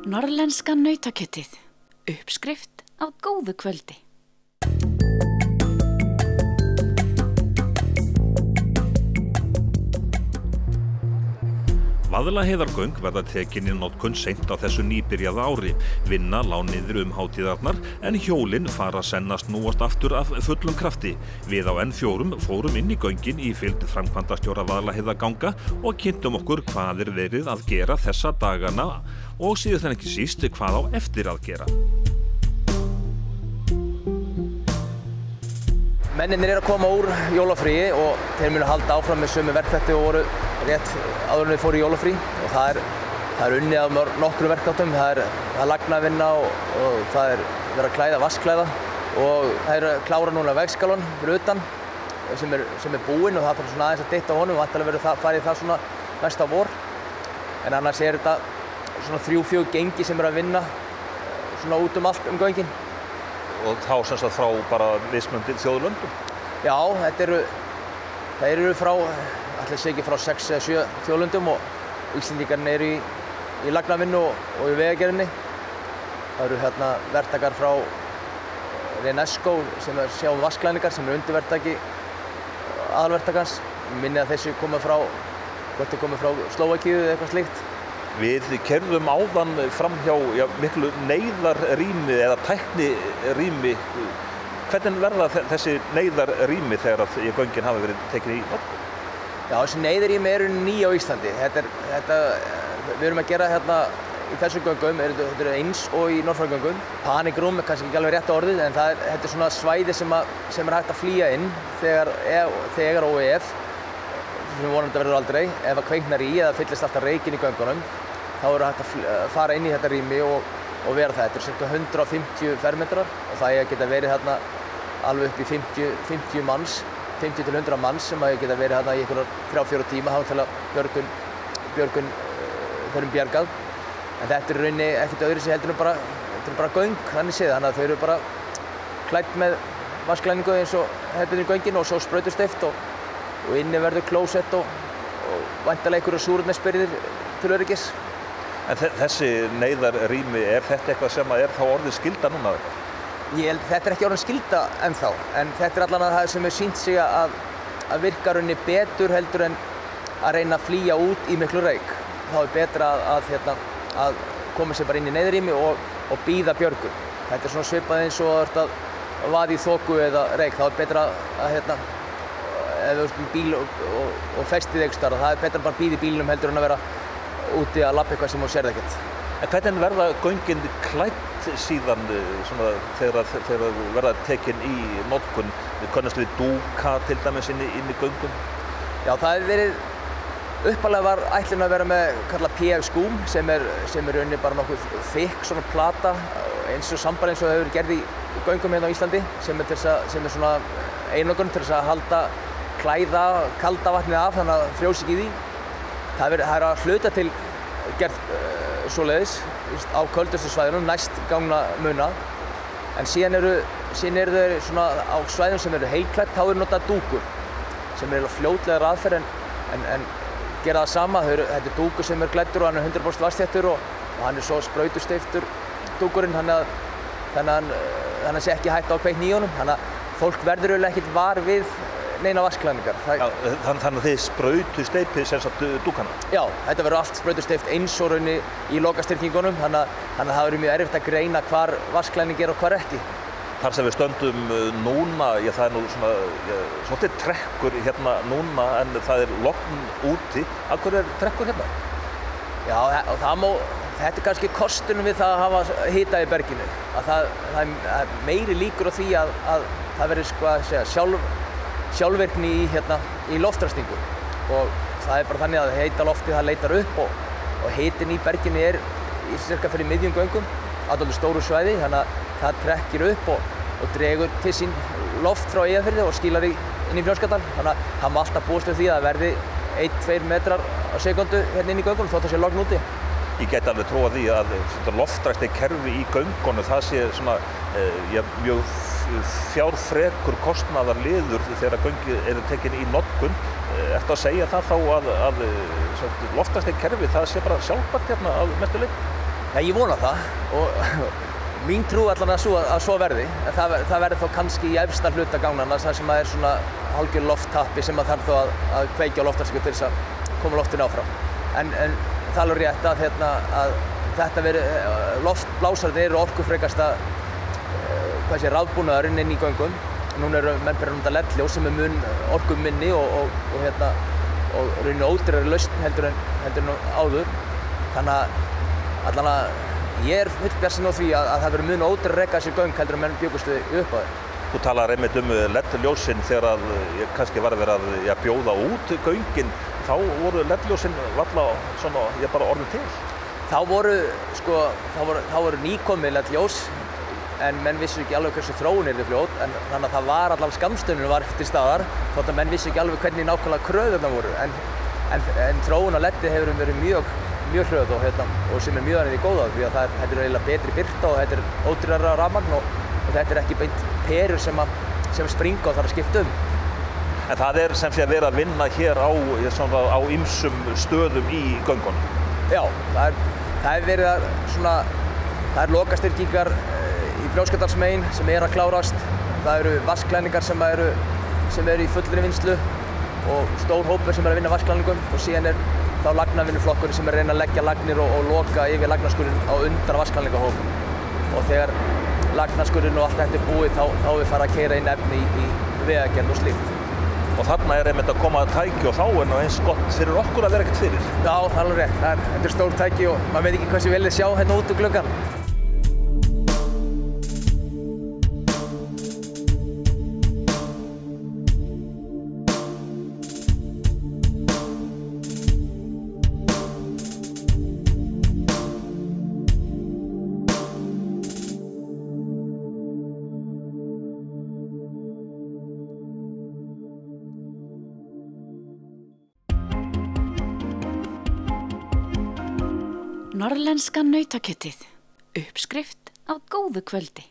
Norrlenska nautakjötið. Uppskrift af góðu kvöldi. Vaðlaheiðargöng verða tekin í notkun seint á þessu nýbyrjaða ári. Vinna lá niður hátíðarnar en hjólin fara sennast núast aftur af fullum krafti. Við á N4 fórum inn í göngin í fylgd framkvæmdastjóra Vaðlaheiðarganga og kynntum okkur hvað verið að gera þessa dagana og síðast en ekki síst hvað á eftir að gera. Mennirnir að koma úr jólafríi og þeir munu halda áfram með sömu verkþætti og voru rétt áður en við fóru í jólafrí og það er unnið af nokkrum verkþáttum. Það er lagnavinna og það er verið að klæða, vassklæða og það er að klára núna vegskálan fyrir utan sem er búinn og það þarf svona aðeins að dytta á honum og vantarlega verður farið það svona næsta vor. En annars er þetta svona 3-4 gengi sem er að vinna svona út um allt göngin. Og þá sem sagt frá bara mismunandi þjóðlöndum? Já, þeir eru frá, ætli sé ekki frá 6 eða 7 þjóðlöndum og Íslendingarnir eru í lagnavinnu og í vegagerðinni. Það eru hérna verktakar frá Renesco sem er sjá vassklæðningar sem er undirverktaki aðalverktakans. Ég minni að þessi komið frá, hvort er komið frá Slóvakíu eða eitthvað slíkt. Við keyrðum áðan fram hjá miklu neyðarrými eða tæknirými. Hvernig verða þessi neyðarrými þegar að göngin hafi verið tekin í notkun? Já, þessi neyðarrými eru ný á Íslandi. Við erum að gera hérna í þessum göngum, þetta eru eins og í Norðfjarðargöngum. Panic room er kannski ekki alveg rétt orðið, en þetta er svona svæði sem er hægt að flýja inn þegar og ef, sem vonandi verður aldrei, ef að kveiknar í eða fyllist alltaf reikinn í göngunum, þá er hægt að fara inn í þetta rými og vera það. Þetta er cirka 150 fermetrar og það geta verið hérna alveg upp í 50 manns, 50 til 100 manns sem geta verið hérna í einhverjar 3-4 tíma þá til að björgun þeirrum bjargað. En þetta er rauninni ekkert öðru sem heldur bara göng, þannig séð, þannig að þau eru bara klædd með vassklæðningu eins og hefðbundin göngin og svo sprautusteypt og inni verður klósett og væntanlega einhverjar súrefnisbirgðir til öryggis. En þessi neyðarrými, er þetta eitthvað sem er þá orðið skylda núna? Þetta er ekki orðin skylda ennþá, en þetta er allan að það sem hefur sýnt sig að virka rauninni betur heldur en að reyna að flýja út í miklu reyk. Þá er betra að koma sér bara inn í neyðarrými og bíða björgun. Þetta er svona svipað eins og að vaða í þoku eða reyk. Þá er betra að ef þú ert í bíl og festið einhvers staðar, það er betra bara að bíða í bílnum heldur en að vera úti að labba eitthvað sem þú sérð ekkert. En hvernig verða göngin klædd síðan svona, þegar verða tekin í notkun? Við könnumst við dúka til dæmis inn í göngum? Já, það hefur verið upphaflega var ætlun að vera með kallað PF skúm sem er rauninni bara nokkuð þykk svona plata eins og samband eins og það hefur gerð í göngum hérna á Íslandi sem er svona einangrun til þess að halda klæða kalda vatnið af þannig að frjósi ekki í því. Það er að hluta til gert svoleiðis á köldustu svæðunum næst gangna muna en síðan eru þau svona á svæðum sem eru heilklædd þá eru notað dúkur sem er fljótlegar aðferð en gera það sama. Þetta er dúkur sem er klæddur og hann er 100% vatnsþéttur og hann er svo sprautusteyptur dúkurinn þannig að hann sé ekki hægt á kveikni í honum. Þannig að fólk verður eiginlega ekkert var við neina vassklæðningar. Þannig að þið sprautusteypið sem sagt dúkana? Já, þetta verður allt sprautusteypt eins og raunni í lokastyrkingunum þannig að það verður mjög erfitt að greina hvar vassklæðning er og hvar ekki. Þar sem við stöndum núna, það er nú svona svolítið trekkur hérna núna en það er logn úti. Af hverju er trekkur hérna? Já, og þetta er kannski kostunum við það að hafa hita í berginu. Það er meiri líkur á því að það verður sjálfvirkni í loftræstingu og það er bara þannig að heita loftið það leitar upp og hitin í berginu er í cirka fyrir miðjum göngum aðallega stóru svæði þannig að það trekkir upp og dregur til sín loft frá Eyjafirði og skilar inn í Fnjóskadal þannig að það má alltaf búast við því að það verði 1-2 metrar á sekundu hérna inn í göngunum þótt að sé logn úti. Ég get alveg trúa því að loftræstikerfi í göngunum það sé svona mjög fjárfrekur kostnaðarliður þegar göngin eru tekin í notkun. Ertu að segja það þá að loftræstikerfi það sé bara sjálfbært hérna að mestu leyti? Já, ég vona það og mín trú allan að svo verði. Það verður þá kannski í efsta hluta gangnanna þar sem er svona hálfgjör lofttappi sem þarf þá að kveikja á loftarsku til þess að koma loftinu áfram. En það er alveg rétt að þetta loftblásarnir eru orkufrekasta rafbúnaðurinn inn í göngum. Núna eru menn bara að nota LED-ljós sem mun orkuminni og rauninni ódýrari lausn heldur en áður. Þannig að allan að ég er fullbjartsýn á því að það verður mun ódýrara að reka þessi göng heldur en menn bjuggust við upp á þau. Þú talar einmitt LED-ljósin þegar kannski var verið að bjóða út göngin. Þá voru LED-ljósin varla svona, bara orðin til? Þá voru nýkomið LED-ljós en menn vissu ekki alveg hversu þróun yrði fljót, en þannig að það var allavega skammstöfunin var til staðar, þótt að menn vissu ekki alveg hvernig nákvæmlega kröfurnar voru. En þróun á LED-i hefur verið mjög hröð og sem mjög annað í góða því að þetta er eiginlega betri birta og þetta er ódýrara rafmagn og þetta er ekki beint perur sem springa og þarf að skipta En það er sem sé að vera að vinna hér á ýmsum stöðum í göngunum? Já, það er verið að það er lokastyrkingar í Fljótsdalsmegin sem að klárast. Það eru vassklæningar sem eru í fullri vinnslu og stór hópur sem að vinna vassklænningum og síðan þá lagnavinnuflokkur sem að reyna að leggja lagnir og loka yfir lagnaskurinn á undan vassklænningahópum. Og þegar lagnaskurinn og allt þetta er búið þá við fara að keyra inn efni í vegagerð og slíkt. Og þarna er einmitt að koma tæki og þá er eins gott fyrir okkur að vera ekkert fyrir. Já, það er alveg rétt. Þetta er stór tæki og maður veit ekki hvað sem viljið sjá hérna út úr gluggann. Norðlenska nautakjötið. Uppskrift af góðu kvöldi.